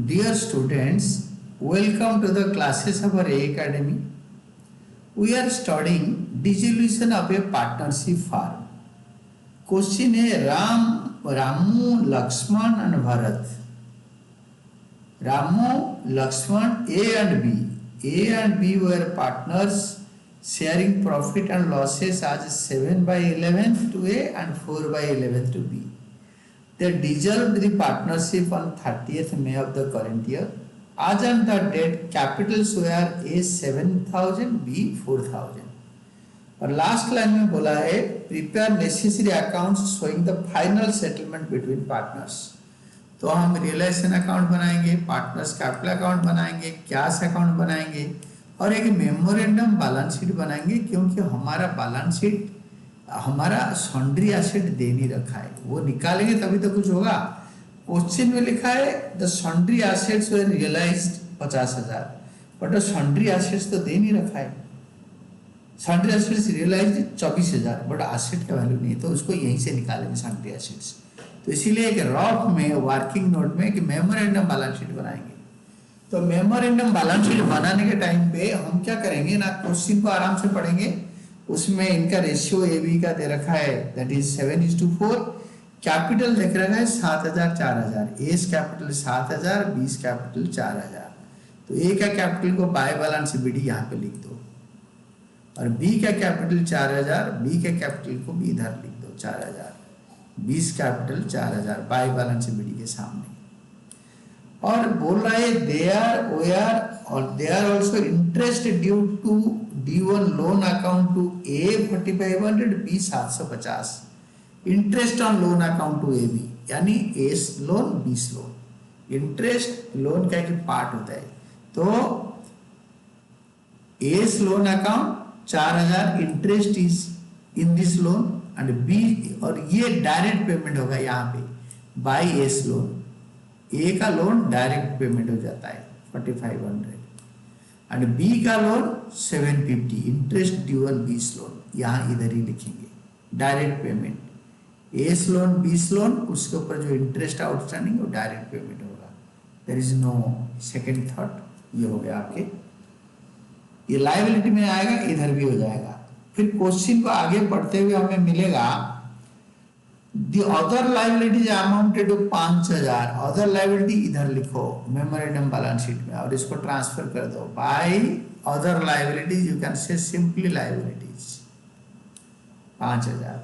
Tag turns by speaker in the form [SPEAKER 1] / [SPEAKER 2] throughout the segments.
[SPEAKER 1] Dear students, welcome to the classes of our A Academy. We are studying dissolution of a partnership firm. Question है Ramu, Lakshman and Bharat. Ramu, Lakshman, A and B. A and B were partners sharing profit and losses as 7/11 to A and 4/11 to B. They dissolved the partnership on 30th May of the current year. As on the date, capitals were A 7,000, B 4,000. और last line में बोला है prepare necessary accounts showing the final settlement between partners. तो हम realisation account बनाएंगे, partners capital account बनाएंगे, cash account बनाएंगे और एक मेमोरेंडम बैलेंस शीट बनाएंगे, क्योंकि हमारा बैलेंस शीट हमारा सॉन्ड्री एसेट दे नहीं रखा है, वो निकालेंगे तभी तो कुछ होगा. क्वेश्चन में लिखा है the sundry assets were realised 50,000, but sundry assets तो दे नहीं रखा है. Sundry assets realised 24,000, but asset का वैल्यू नहीं है, तो उसको यहीं से निकालेंगे सॉन्ड्री एसेट्स. तो इसीलिए एक रफ में वर्किंग नोट में कि मेमोरेंडम बैलेंस शीट बनाएंगे. तो मेमोरेंडम बैलेंस शीट बनाने के टाइम पे हम क्या करेंगे ना, क्वेश्चन को आराम से पढ़ेंगे. उसमें इनका रेशियो ए बी का दे रखा है, दैट इज 7:4. कैपिटल देख रखा है 7,000 4,000. एस कैपिटल 7,000, बीस कैपिटल 4,000. तो ए का कैपिटल को बाय बैलेंस बीडी यहाँ पे लिख दो और बी का कैपिटल 4,000, बी के कैपिटल को भी इधर लिख दो 4,000. 20 कैपिटल 4,000 बाय बैलेंस बीडी के सामने. और बोल रहा है they are also interest due to D1 loan account to A 4,500, B 750. Interest on loan account to AB, यानी S loan B's loan. Interest loan का एक पार्ट होता है. तो S loan account 4,000, interest is in this loan and B, और ये direct payment होगा यहाँ पे बाय एस लोन. ए का लोन डायरेक्ट पेमेंट हो जाता है 4,500 एंड बी का loan 750, interest due on B's loan. यहाँ इधर ही लिखेंगे direct payment. S loan B's loan, उसके ऊपर जो इंटरेस्ट आउटस्टैंडिंग वो डायरेक्ट पेमेंट होगा. There is no second thought. ये हो गया आपके, ये लायबिलिटी में आएगा, इधर भी हो जाएगा. फिर क्वेश्चन को आगे पढ़ते हुए हमें मिलेगा The other liabilities amounted to 5,000. Other liability इधर लिखो मेमोरेंडम बैलेंस शीट में और इसको ट्रांसफर कर दो by other liabilities. You can say simply liabilities 5,000.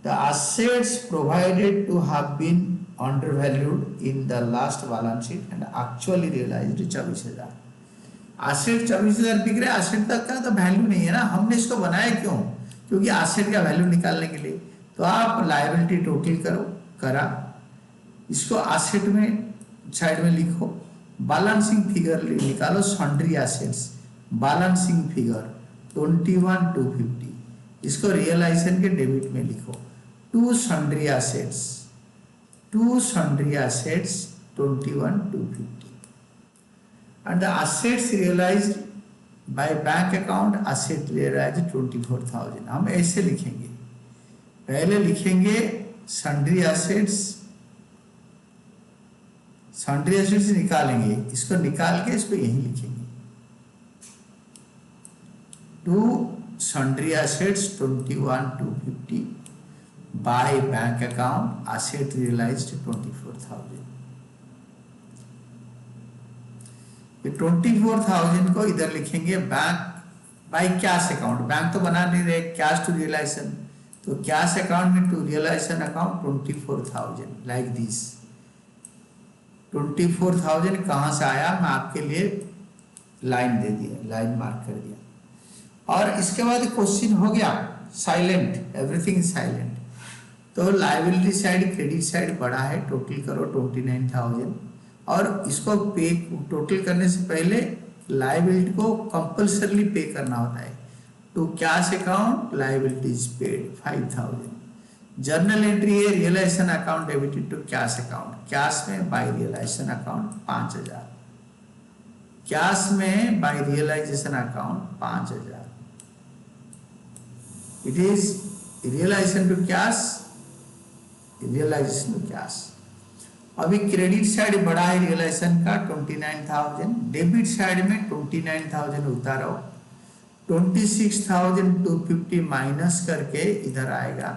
[SPEAKER 1] The assets provided to have been undervalued in the last balance sheet and actually realized 24,000. Asset 24,000 बिक रहे, asset तक का तो वैल्यू नहीं है ना. हमने इसको बनाया क्यों? क्योंकि एसेट का वैल्यू निकालने के लिए. तो आप लायबिलिटी टोटल करा, इसको एसेट में साइड में लिखो. बैलेंसिंग फिगर निकालो, सॉन्ड्री एसेट्स बैलेंसिंग फिगर 21,250. इसको रियलाइजेशन के डेबिट में लिखो. To sundry assets 21,250 and the assets realized by bank account, asset realized 24,000. हम ऐसे लिखेंगे, पहले लिखेंगे सॉन्ड्री एसेट्स निकालेंगे, इसको निकाल के इसको यहीं लिखेंगे. To sundry assets 21,250 by bank account, asset realised 24,000. 24,000 को इधर लिखेंगे bank by cash account. Bank तो बना नहीं रहे, कैश टू रियलाइजेशन. तो कैश अकाउंट में to realisation account 24,000 like this. 24,000 कहाँ से आया, मैं आपके लिए लाइन दे दिया, लाइन मार्क कर दिया. और इसके बाद क्वेश्चन हो गया साइलेंट, एवरीथिंग इज साइलेंट. तो लायबिलिटी साइड क्रेडिट साइड बड़ा है, टोटल करो 29,000. और इसको पे टोटल करने से पहले लायबिलिटी को कंपल्सरली पे करना होता है. To cash account liabilities paid 5,000. Journal entry है realisation account debited to cash account. Cash में बाय रियलाइजेशन अकाउंट 5,000. कैश में by realisation account 5,000. It is realisation to cash, realisation to cash. अभी credit side बड़ा है realisation का 29,000, debit side में 29,000 उतारो, 26,250 minus करके इधर आएगा,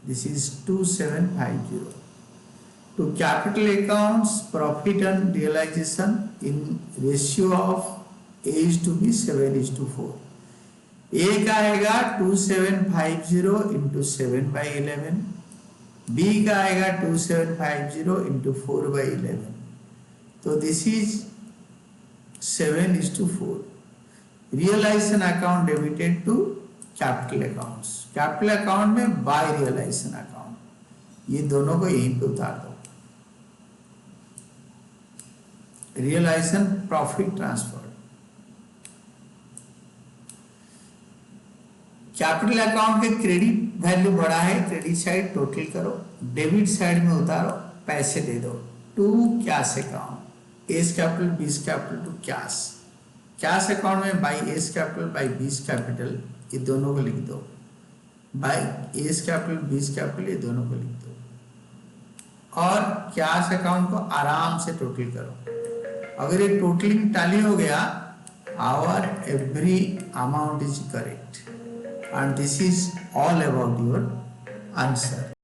[SPEAKER 1] this is 2750. To capital accounts, profit and realization in ratio of A is to B 7:4. A का आएगा 2750 into 7/11, B का आएगा 2750 into 4/11. तो this is 7:4. Realization account debited to capital accounts. Capital account में by realization account. ये दोनों को यहीं पे उतार दो. Realisation profit transfer, capital account के क्रेडिट वैल्यू बढ़ा है, क्रेडिट साइड टोटल करो, डेबिट साइड में उतारो, पैसे दे दो to cash account, A's capital B's capital to cash. Cash account में by A's capital by B's capital, ये दोनों को लिख दो, by A's capital B's capital, ये दोनों को लिख दो, और कैश अकाउंट को आराम से टोटल करो. अगर ये टोटलिंग टैली हो गया, our every amount is correct, and this is all about your answer.